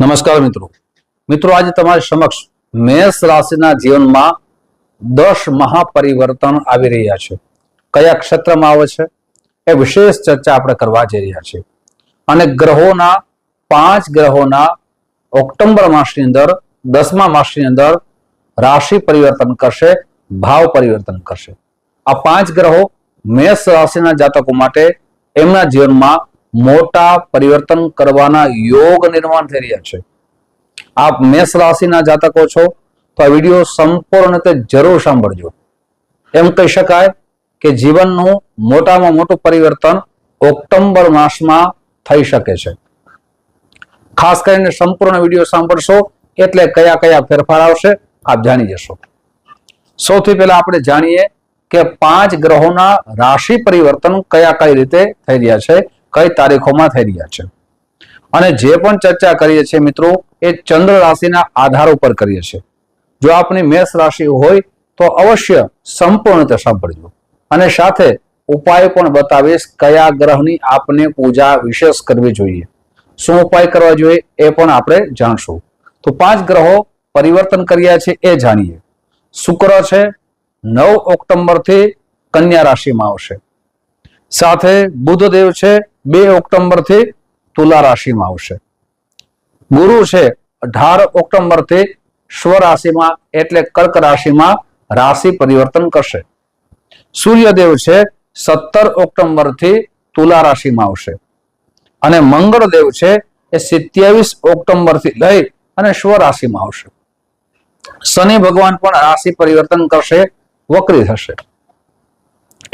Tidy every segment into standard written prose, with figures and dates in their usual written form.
નમસ્કાર મિત્રો આજે તમારી સમક્ષ મેષ રાશિના જીવનમાં 10 મહાપરિવર્તન આવી રહ્યા છે. કયા ક્ષેત્રમાં આવે છે એ વિશેષ ચર્ચા આપણે કરવા જઈ રહ્યા છીએ. અને ગ્રહોના 5 ગ્રહોના ઓક્ટોબર માસની અંદર 10મા માસની અંદર રાશિ પરિવર્તન કરશે, ભાવ પરિવર્તન કરશે. આ 5 ગ્રહો મેષ રાશિના જાતકો માટે એમના જીવનમાં મોટા પરિવર્તન કરવાના યોગ નિર્માણ થઈ રહ્યા છે. આપ મેષ રાશિના જાતકો છો તો આ વિડીયો સંપૂર્ણ રીતે જરૂર સાંભળજો. એમ કહી શકાય કે જીવનનું મોટામાં મોટું પરિવર્તન ઓક્ટોબર માસમાં થઈ શકે છે. ખાસ કરીને સંપૂર્ણ વિડીયો સાંભળશો એટલે કયા કયા ફેરફાર આવશે આપ જાણી જશો. સૌથી પહેલા આપણે જાણીએ કે 5 ગ્રહોના રાશિ પરિવર્તન કયા કઈ રીતે થઈ રહ્યા છે, કઈ તારીખોમાં થઈ રહ્યા છે. અને જે પણ ચર્ચા કરીએ છીએ મિત્રો એ ચંદ્ર રાશિના આધાર ઉપર કરીએ છીએ. જો આપની મેષ રાશિ હોય તો અવશ્ય સંપૂર્ણ રીતે સાંભળજો. અને સાથે ઉપાય પણ બતાવીશ કયા ગ્રહની આપને પૂજા વિશેષ કરવી જોઈએ, શું ઉપાય કરવા જોઈએ એ પણ આપણે જાણશું. તો 5 ગ્રહો પરિવર્તન કર્યા છે એ જાણીએ. શુક્ર છે 9 ઓક્ટોબર થી કન્યા રાશિમાં આવશે. સાથે બુધદેવ છે 2 ઓક્ટોબર થી તુલા રાશિમાં આવશે. ગુરુ છે 18 ઓક્ટોબર થી સ્વ રાશિમાં એટલે કર્ક રાશિમાં રાશિ પરિવર્તન કરશે. સૂર્યદેવ છે 17 ઓક્ટોબર થી તુલા રાશિમાં આવશે. અને મંગળદેવ છે એ 27 ઓક્ટોબર થી લઈ અને સ્વ રાશિમાં આવશે. શનિ ભગવાન પણ રાશિ પરિવર્તન કરશે, વક્રી થશે.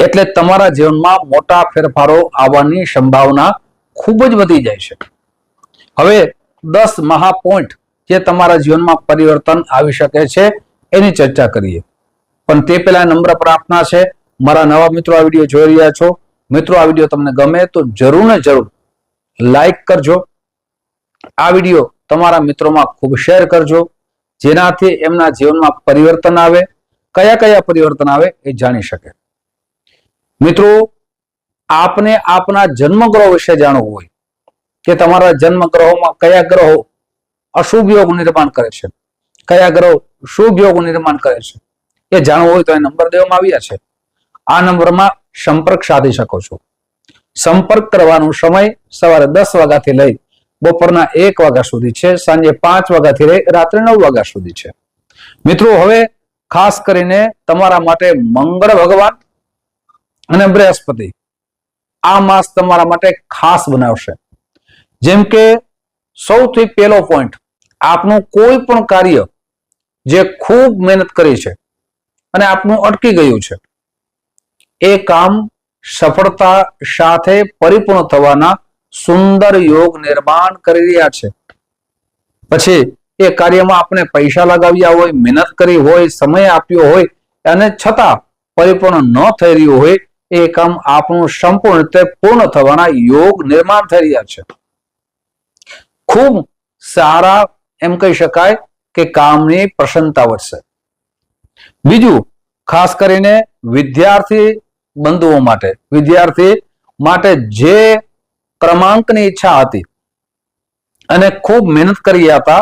એટલે તમારા જીવનમાં મોટા ફેરફારો આવવાની સંભાવના ખૂબ જ વધી જાય છે. હવે 10 મહા પોઈન્ટ જે તમારા જીવનમાં પરિવર્તન આવી શકે છે એની ચર્ચા કરીએ. પણ તે પહેલા નમ્ર પ્રાર્થના છે, મારા નવા મિત્રો આ વિડીયો જોઈ રહ્યા છો, મિત્રો આ વિડીયો તમને ગમે તો જરૂર ને જરૂર લાઈક કરજો. આ વિડીયો તમારા મિત્રોમાં ખૂબ શેર કરજો, જેનાથી એમના જીવનમાં પરિવર્તન આવે. કયા કયા પરિવર્તન આવે એ જાણી શકે. મિત્રો, આપને આપના જન્મગ્રહો વિશે જાણવું હોય કે તમારા જન્મગ્રહોમાં કયા ગ્રહો અશુભ યોગ નિર્માણ કરે છે, કયા ગ્રહો શુભ યોગ નિર્માણ કરે છે એ જાણવું હોય તો એ નંબર દેવામાં આવ્યા છે. આ નંબરમાં સંપર્ક સાધી શકો છો. સંપર્ક કરવાનો સમય સવારે 10 વાગ્યાથી લઈ બપોરના 1 વાગ્યા સુધી છે, સાંજે 5 વાગ્યાથી લઈ રાત્રે 9 વાગ્યા સુધી છે. મિત્રો, હવે ખાસ કરીને તમારા માટે મંગળ ભગવાન અને બૃહસ્પતિ આ માસ તમારા માટે ખાસ બનાવશે. જેમ કે સૌથી પહેલો પોઈન્ટ, આપનું કોઈ પણ કાર્ય જે ખૂબ મહેનત કરી છે અને આપનું અટકી ગયું છે એ કામ સફળતા સાથે પરિપૂર્ણ થવાના સુંદર યોગ નિર્માણ કરી રહ્યા છે. પછી એ કાર્યમાં આપણે પૈસા લગાવ્યા હોય, મહેનત કરી હોય, સમય આપ્યો હોય અને છતાં પરિપૂર્ણ ન થઈ રહ્યું હોય એ કામ આપણું સંપૂર્ણ રીતે પૂર્ણ થવાના યોગ નિર્માણ થઈ રહ્યા છે. ખૂબ સારા એમ કહી શકાય કે કામની પ્રસન્નતા વધશે. બીજું, ખાસ કરીને વિદ્યાર્થી બંધુઓ માટે જે ક્રમાંકની ઈચ્છા હતી અને ખૂબ મહેનત કરી હતા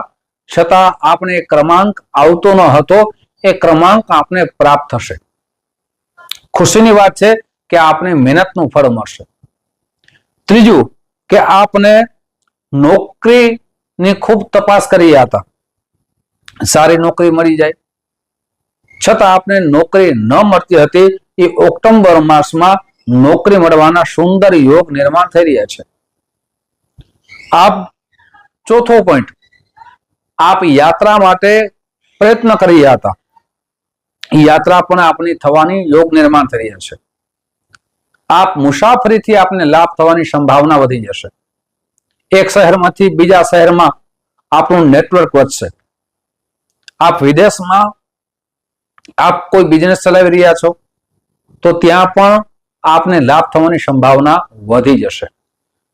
છતાં આપણે ક્રમાંક આવતો ન હતો, એ ક્રમાંક આપને પ્રાપ્ત થશે. ખુશીની વાત છે કે આપને મહેનતનું ફળ મળશે. ત્રીજું, કે આપને નોકરીની ખૂબ તપાસ કરી હતા, સારી નોકરી મળી જાય, છતાં આપને નોકરી ન મળતી હતી, એ ઓક્ટોબર માસમાં નોકરી મળવાના સુંદર યોગ નિર્માણ થઈ રહ્યા છે. ચોથો પોઈન્ટ, આપ યાત્રા માટે પ્રયત્ન કરી રહ્યા હતા, યાત્રા પણ આપની થવાની યોગ નિર્માણ થઈ રહ્યા છે. આપ મુસાફરીથી આપને લાભ થવાની સંભાવના વધી જશે. એક શહેરમાંથી બીજા શહેરમાં આપણું નેટવર્ક વધશે. આપ વિદેશમાં આપ કોઈ બિઝનેસ ચલાવી રહ્યા છો તો ત્યાં પણ આપને લાભ થવાની સંભાવના વધી જશે.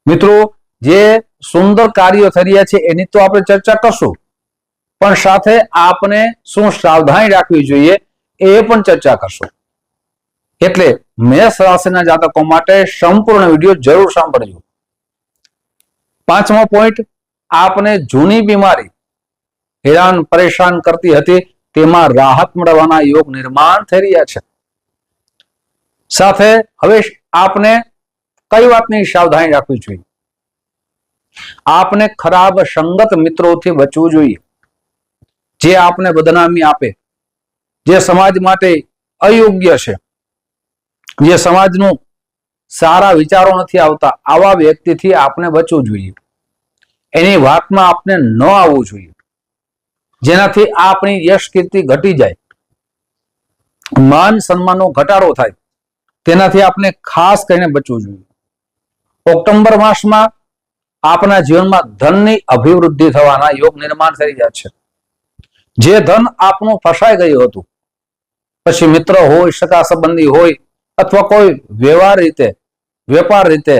મિત્રો, જે સુંદર કાર્યો થઈ રહ્યા છે એની તો આપણે ચર્ચા કરશું, પણ સાથે આપને શું સાવધાની રાખવી જોઈએ એ પણ ચર્ચા કરશું. એટલે મેષ રાશિના જાતકો માટે સંપૂર્ણ વિડીયો જરૂર સાંભળજો. 5મો પોઈન્ટ, આપને જૂની બીમારી હેરાન પરેશાન કરતી હતી તેમાં રાહત મળવાના યોગ નિર્માણ થઈ રહ્યા છે. સાથે હવે આપને કઈ વાતની સાવધાની રાખવી જોઈએ? આપને ખરાબ સંગત મિત્રોથી બચવું જોઈએ, જે આપને બદનામી આપે, જે સમાજ માટે અયોગ્ય છે, જે સમાજનું સારા વિચારો નથી આવતા, આવા વ્યક્તિથી આપને બચવું જોઈએ. એની વાતમાં આપને ન આવવું જોઈએ, જેનાથી આપણી યશ કીર્તિ ઘટી જાય, માન સન્માનનો ઘટાડો થાય. તેનાથી આપણે ખાસ કરીને બચવું જોઈએ. ઓક્ટોબર માસમાં આપના જીવનમાં ધનની અભિવૃદ્ધિ થવાના યોગ નિર્માણ થઈ રહ્યા છે. જે ધન આપનું ફસાઈ ગયું હતું, પછી મિત્ર હોય, સગા સંબંધી હોય, અથવા કોઈ વેપાર રીતે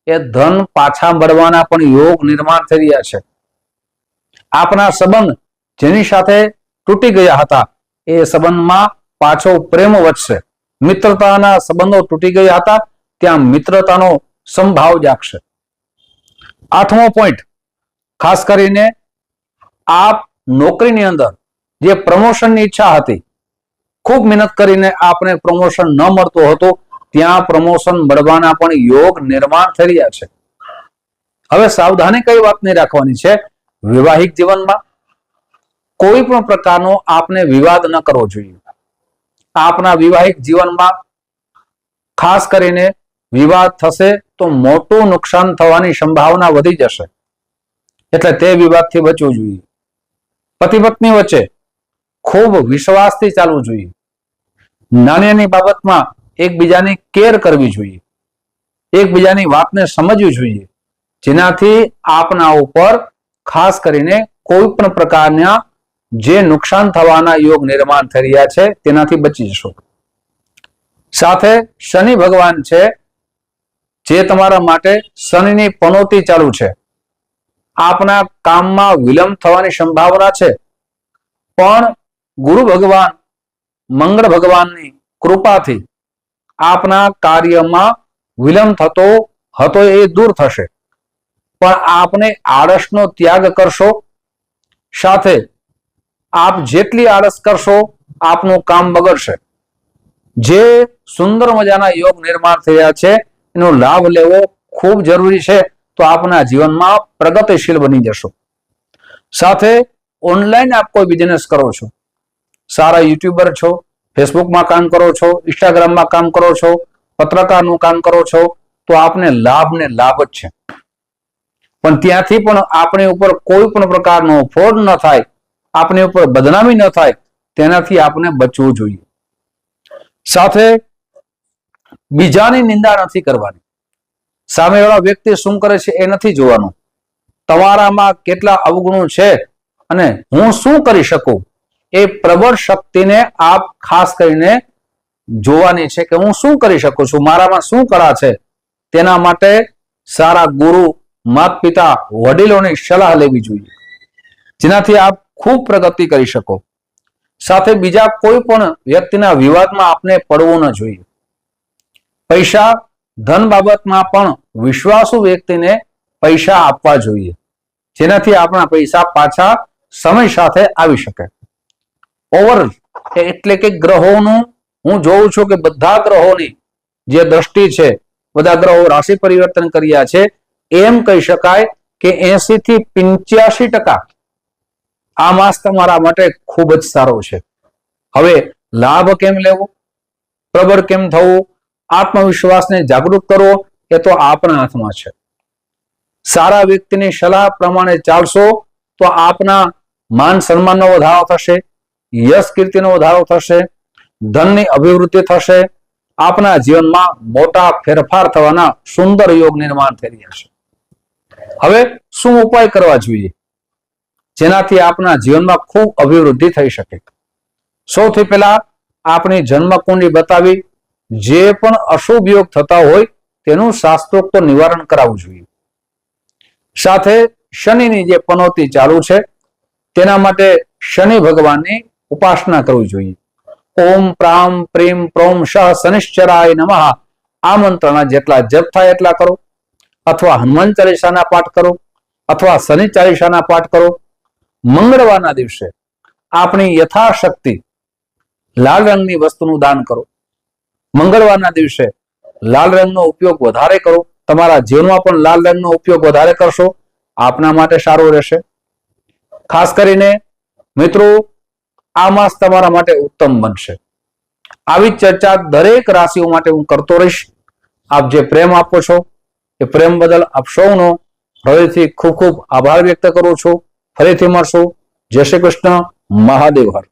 એ ધન પાછા મળવાના પણ યોગ નિર્માણ થઈ રહ્યા છે. આપના સંબંધ જેની સાથે તૂટી ગયા હતા એ સંબંધમાં પાછો પ્રેમ વધશે. મિત્રતાના સંબંધો તૂટી ગયા હતા ત્યાં મિત્રતાનો સંભાવ જાગશે. 8મો પોઈન્ટ, ખાસ કરીને આપ નોકરીની અંદર જે પ્રમોશનની ઈચ્છા હતી, ખૂબ મહેનત કરીને આપને પ્રમોશન ન મળતું હતું, ત્યાં પ્રમોશન મળવાના પણ યોગ નિર્માણ થઈ રહ્યા છે. હવે સાવધાની કઈ વાતની રાખવાની છે? વૈવાહિક જીવનમાં કોઈ પણ પ્રકારનો આપને વિવાદ ન કરવો જોઈએ. આપના વૈવાહિક જીવનમાં ખાસ કરીને વિવાદ થશે તો મોટું નુકસાન થવાની સંભાવના વધી જશે, એટલે તે વિવાદથી બચવું જોઈએ. પતિ પત્ની વચ્ચે ખૂબ વિશ્વાસથી ચાલવું જોઈએ. નાની નાની બાબતમાં એકબીજાની કેર કરવી જોઈએ, એકબીજાની વાતને સમજવી જોઈએ, જેનાથી આપના ઉપર ખાસ કરીને કોઈ પણ પ્રકારના જે નુકસાન થવાના યોગ નિર્માણ થઈ રહ્યા છે તેનાથી બચી જશો. સાથે શનિ ભગવાન છે, જે તમારા માટે શનિની પનોતી ચાલુ છે. આપના કામમાં વિલંબ થવાની સંભાવના છે, પણ ગુરુ ભગવાન મંગળ ભગવાનની કૃપાથી આપના કાર્યમાં વિલંબ થતો હતો એ દૂર થશે. પણ આપને આળસનો ત્યાગ કરશો, સાથે આપ જેટલી આળસ કરશો આપનું કામ બગડશે. જે સુંદર મજાના યોગ નિર્માણ થયા છે એનો લાભ લેવો ખૂબ જરૂરી છે, તો આપના જીવનમાં પ્રગતિશીલ બની જશો. સાથે ઓનલાઈન આપ કોઈ બિઝનેસ કરો છો, સારા યુટ્યુબર છો, ફેસબુકમાં કામ કરો છો, ઇન્સ્ટાગ્રામમાં કામ કરો છો, પત્રકારનું કામ કરો છો, તો આપને લાભ ને લાભ જ છે. પણ ત્યાંથી પણ આપણી ઉપર કોઈ પણ પ્રકારનો ફ્રોડ ન થાય, આપણી ઉપર બદનામી ન થાય, તેનાથી આપણે બચવું જોઈએ. સાથે બીજાની નિંદા નથી કરવાની. સામેવાળા વ્યક્તિ શું કરે છે એ નથી જોવાનું. તમારામાં કેટલા અવગુણો છે અને હું શું કરી શકું, એ પ્રબળ શક્તિને આપ ખાસ કરીને જોવાની છે કે હું શું કરી શકું છું, મારામાં શું કળા છે. તેના માટે સારા ગુરુ, માતા પિતા, વડીલોની સલાહ લેવી જોઈએ, જેનાથી આપ ખૂબ પ્રગતિ કરી શકો. સાથે બીજા કોઈ પણ વ્યક્તિના વિવાદમાં આપને પડવું ન જોઈએ. પૈસા ધન બાબતમાં પણ વિશ્વાસુ વ્યક્તિને પૈસા આપવા જોઈએ, જેનાથી આપણા પૈસા પાછા સમય સાથે આવી શકે. ઓવર એટલે કે ગ્રહોનું હું જોઉં છું કે બધા ગ્રહોની જે દ્રષ્ટિ છે, બધા ગ્રહો રાશિ પરિવર્તન કર્યા છે, એમ કહી શકાય કે 80 થી 85% આ માસ તમારા માટે ખૂબ જ સારો છે. હવે લાભ કેમ લેવો, પ્રબળ કેમ થવું, આત્મવિશ્વાસને જાગૃત કરવો, એ તો આપણા હાથમાં છે. સારા વ્યક્તિની સલાહ પ્રમાણે ચાલશો તો આપના માન સન્માનનો વધારો થશે, યશ કીર્તિનો વધારો થશે, ધનની અભિવૃદ્ધિ થશે. આપના જીવનમાં મોટા ફેરફાર થવાના સુંદર યોગ નિર્માણ થઈ રહ્યા છે. હવે શું ઉપાય કરવા જોઈએ જેનાથી આપના જીવનમાં ખૂબ અભિવૃદ્ધિ થઈ શકે? સૌથી પહેલા આપણી જન્મકુંડળી બતાવી જે પણ અશુભ યોગ થતા હોય તેનું શાસ્ત્રોક્ત નિવારણ કરાવવું જોઈએ. સાથે શનિની જે પનોતી ચાલુ છે તેના માટે શનિ ભગવાનની ઉપાસના કરવી જોઈએ. ઓમ પ્રામ પ્રેમ પ્રોમ શ શનિશ્ચરાય નમઃ આ મંત્રના જેટલા જપ થાય એટલા કરો, અથવા હનુમાન ચાલીસાના પાઠ કરો. અથવા શનિ ચાલીસાના પાઠ કરો. મંગળવારના દિવસે આપણી યથાશક્તિ લાલ રંગની વસ્તુનું દાન કરો. મંગળવારના દિવસે લાલ રંગનો ઉપયોગ વધારે કરો. તમારા જીવનમાં પણ લાલ રંગનો ઉપયોગ વધારે કરશો, આપના માટે સારું રહેશે. ખાસ કરીને મિત્રો, આ માસ તમારા માટે ઉત્તમ બનશે. આવી ચર્ચા દરેક રાશિઓ માટે હું કરતો રહીશ. આપ જે પ્રેમ આપો છો એ પ્રેમ બદલ આપ સૌનો હૃદયથી ખૂબ ખૂબ આભાર વ્યક્ત કરું છું. ફરીથી મળશું. જય શ્રી કૃષ્ણ. મહાદેવ હર.